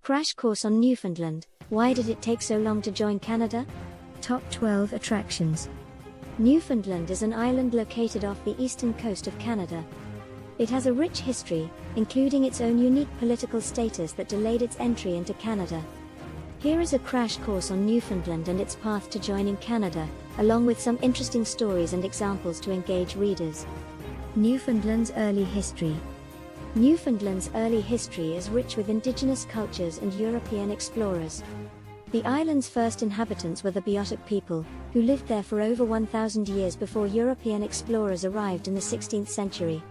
Crash course on Newfoundland. Why did it take so long to join Canada? Top 12 attractions. Newfoundland is an island located off the eastern coast of Canada. It has a rich history, including its own unique political status that delayed its entry into Canada. Here is a crash course on Newfoundland and its path to joining Canada, along with some interesting stories and examples to engage readers. Newfoundland's early history. Newfoundland's early history is rich with Indigenous cultures and European explorers. The island's first inhabitants were the Beothuk people, who lived there for over 1,000 years before European explorers arrived in the 16th century.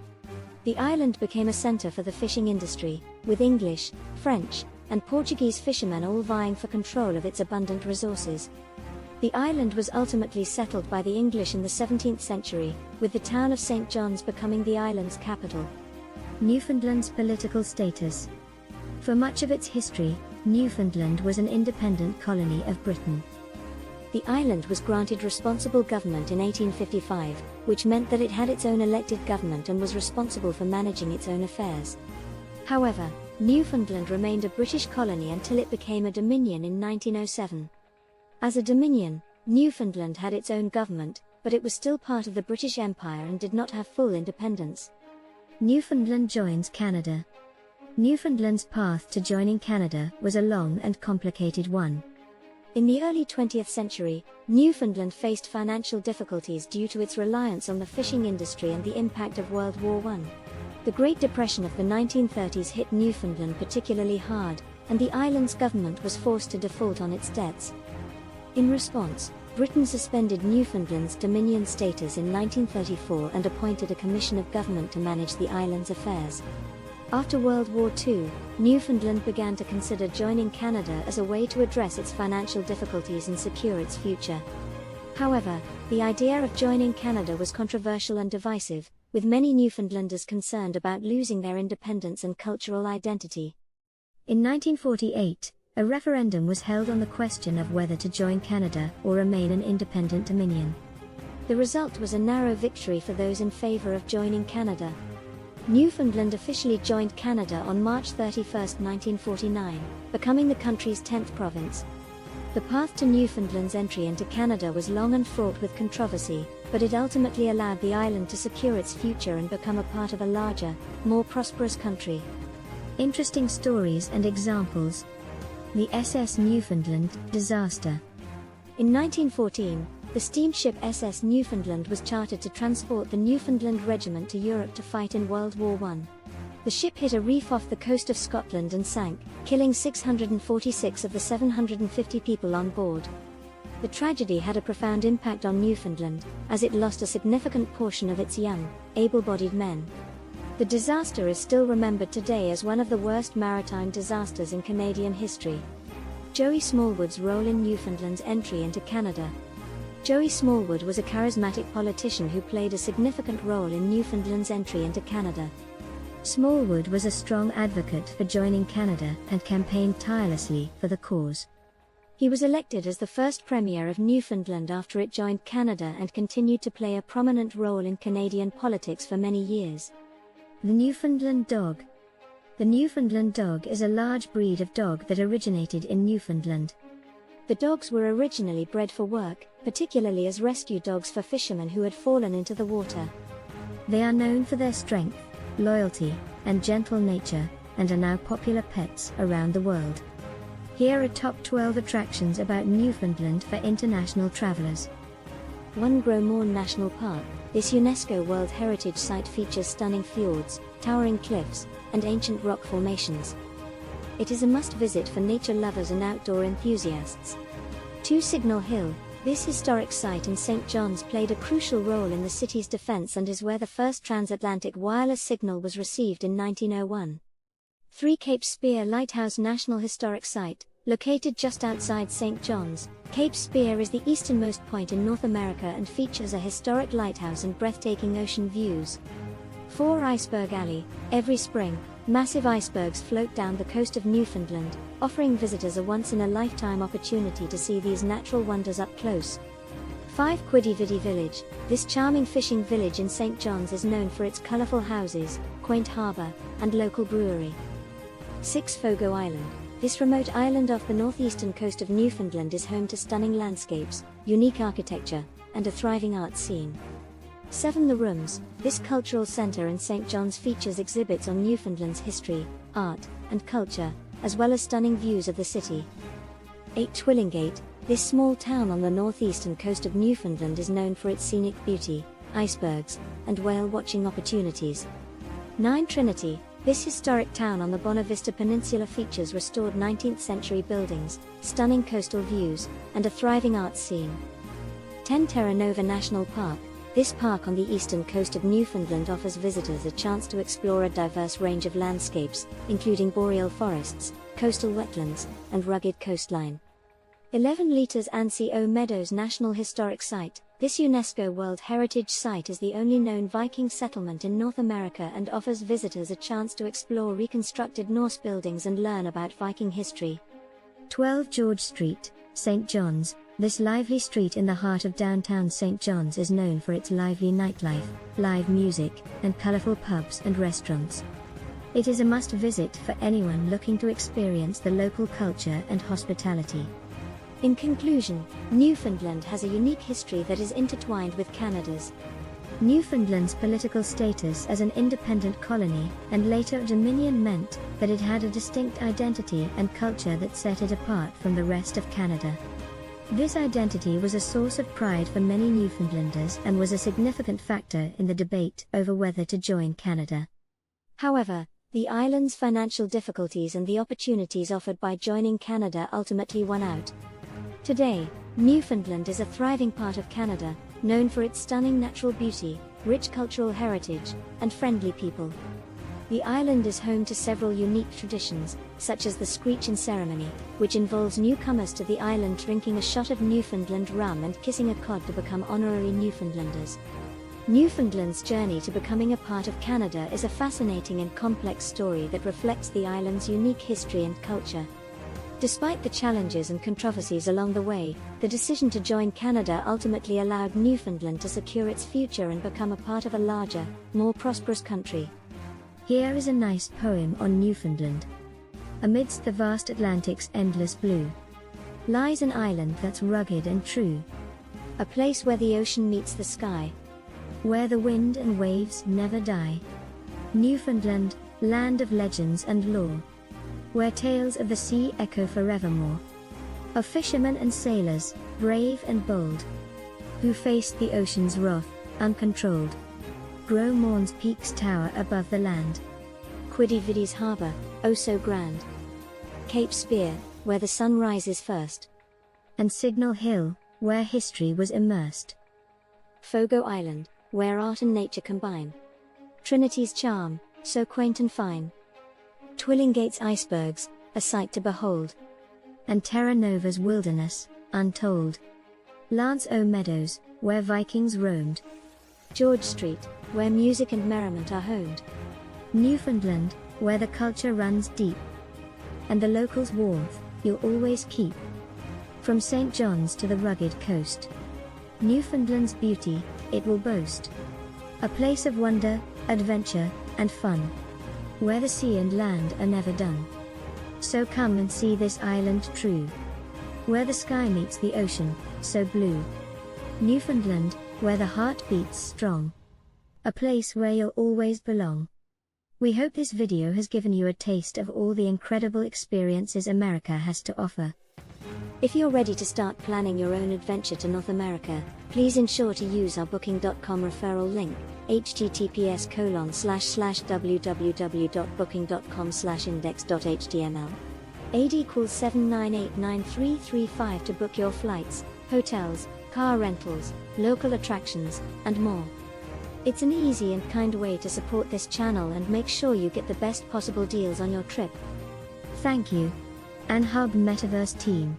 The island became a center for the fishing industry, with English, French, and Portuguese fishermen all vying for control of its abundant resources. The island was ultimately settled by the English in the 17th century, with the town of St. John's becoming the island's capital. Newfoundland's political status. For much of its history, Newfoundland was an independent colony of Britain. The island was granted responsible government in 1855, which meant that it had its own elected government and was responsible for managing its own affairs. However, Newfoundland remained a British colony until it became a dominion in 1907. As a dominion, Newfoundland had its own government, but it was still part of the British Empire and did not have full independence. Newfoundland joins Canada. Newfoundland's path to joining Canada was a long and complicated one. In the early 20th century, Newfoundland faced financial difficulties due to its reliance on the fishing industry and the impact of World War I. The Great Depression of the 1930s hit Newfoundland particularly hard, and the island's government was forced to default on its debts. In response, Britain suspended Newfoundland's dominion status in 1934 and appointed a commission of government to manage the island's affairs. After World War II, Newfoundland began to consider joining Canada as a way to address its financial difficulties and secure its future. However, the idea of joining Canada was controversial and divisive, with many Newfoundlanders concerned about losing their independence and cultural identity. In 1948, a referendum was held on the question of whether to join Canada or remain an independent dominion. The result was a narrow victory for those in favor of joining Canada. Newfoundland officially joined Canada on March 31, 1949, becoming the country's 10th province. The path to Newfoundland's entry into Canada was long and fraught with controversy, but it ultimately allowed the island to secure its future and become a part of a larger, more prosperous country. Interesting stories and examples. The SS Newfoundland disaster. In 1914, the steamship SS Newfoundland was chartered to transport the Newfoundland Regiment to Europe to fight in World War I. The ship hit a reef off the coast of Scotland and sank, killing 646 of the 750 people on board. The tragedy had a profound impact on Newfoundland, as it lost a significant portion of its young, able-bodied men. The disaster is still remembered today as one of the worst maritime disasters in Canadian history. Joey Smallwood's role in Newfoundland's entry into Canada. Joey Smallwood was a charismatic politician who played a significant role in Newfoundland's entry into Canada. Smallwood was a strong advocate for joining Canada and campaigned tirelessly for the cause. He was elected as the first Premier of Newfoundland after it joined Canada and continued to play a prominent role in Canadian politics for many years. The Newfoundland dog. The Newfoundland dog is a large breed of dog that originated in Newfoundland. The dogs were originally bred for work, particularly as rescue dogs for fishermen who had fallen into the water. They are known for their strength, loyalty, and gentle nature, and are now popular pets around the world. Here are top 12 attractions about Newfoundland for international travelers. 1. Gros Morne National Park. This UNESCO World Heritage Site features stunning fjords, towering cliffs, and ancient rock formations. It is a must-visit for nature lovers and outdoor enthusiasts. 2. Signal Hill. This historic site in St. John's played a crucial role in the city's defense and is where the first transatlantic wireless signal was received in 1901. 3. Cape Spear Lighthouse National Historic Site. Located just outside St. John's, Cape Spear is the easternmost point in North America and features a historic lighthouse and breathtaking ocean views. 4. Iceberg Alley. Every spring, massive icebergs float down the coast of Newfoundland, offering visitors a once-in-a-lifetime opportunity to see these natural wonders up close. 5. Quidi-Vidi Village. This charming fishing village in St. John's is known for its colorful houses, quaint harbor, and local brewery. 6. Fogo Island. This remote island off the northeastern coast of Newfoundland is home to stunning landscapes, unique architecture, and a thriving art scene. 7. The Rooms. This cultural center in St. John's features exhibits on Newfoundland's history, art, and culture, as well as stunning views of the city. 8. Twillingate. This small town on the northeastern coast of Newfoundland is known for its scenic beauty, icebergs, and whale-watching opportunities. 9. Trinity. This historic town on the Bonavista Peninsula features restored 19th-century buildings, stunning coastal views, and a thriving art scene. 10. Terra Nova National Park. This park on the eastern coast of Newfoundland offers visitors a chance to explore a diverse range of landscapes, including boreal forests, coastal wetlands, and rugged coastline. 11. Leter's Anse-aux Meadows National Historic Site. This UNESCO World Heritage Site is the only known Viking settlement in North America and offers visitors a chance to explore reconstructed Norse buildings and learn about Viking history. 12. George Street, St. John's. This lively street in the heart of downtown St. John's is known for its lively nightlife, live music, and colorful pubs and restaurants. It is a must-visit for anyone looking to experience the local culture and hospitality. In conclusion, Newfoundland has a unique history that is intertwined with Canada's. Newfoundland's political status as an independent colony and later Dominion meant that it had a distinct identity and culture that set it apart from the rest of Canada. This identity was a source of pride for many Newfoundlanders and was a significant factor in the debate over whether to join Canada. However, the island's financial difficulties and the opportunities offered by joining Canada ultimately won out. Today, Newfoundland is a thriving part of Canada, known for its stunning natural beauty, rich cultural heritage, and friendly people. The island is home to several unique traditions, such as the Screechin' ceremony, which involves newcomers to the island drinking a shot of Newfoundland rum and kissing a cod to become honorary Newfoundlanders. Newfoundland's journey to becoming a part of Canada is a fascinating and complex story that reflects the island's unique history and culture. Despite the challenges and controversies along the way, the decision to join Canada ultimately allowed Newfoundland to secure its future and become a part of a larger, more prosperous country. Here is a nice poem on Newfoundland. Amidst the vast Atlantic's endless blue, lies an island that's rugged and true. A place where the ocean meets the sky, where the wind and waves never die. Newfoundland, land of legends and lore, where tales of the sea echo forevermore. Of fishermen and sailors, brave and bold, who faced the ocean's wrath, uncontrolled. Grow Morn's peaks tower above the land. Quidi-Vidi's harbor, oh so grand. Cape Spear, where the sun rises first. And Signal Hill, where history was immersed. Fogo Island, where art and nature combine. Trinity's charm, so quaint and fine. Twillingate's icebergs, a sight to behold. And Terra Nova's wilderness, untold. Lance-aux Meadows, where Vikings roamed. George Street, where music and merriment are honed. Newfoundland, where the culture runs deep. And the locals' warmth, you'll always keep. From St. John's to the rugged coast, Newfoundland's beauty, it will boast. A place of wonder, adventure, and fun, where the sea and land are never done. So come and see this island true, where the sky meets the ocean, so blue. Newfoundland, where the heart beats strong. A place where you'll always belong. We hope this video has given you a taste of all the incredible experiences America has to offer. If you're ready to start planning your own adventure to North America, please ensure to use our Booking.com referral link, https://www.booking.com/index.html. AD equals 7989335 to book your flights, hotels, car rentals, local attractions, and more. It's an easy and kind way to support this channel and make sure you get the best possible deals on your trip. Thank you. Anhub Metaverse Team.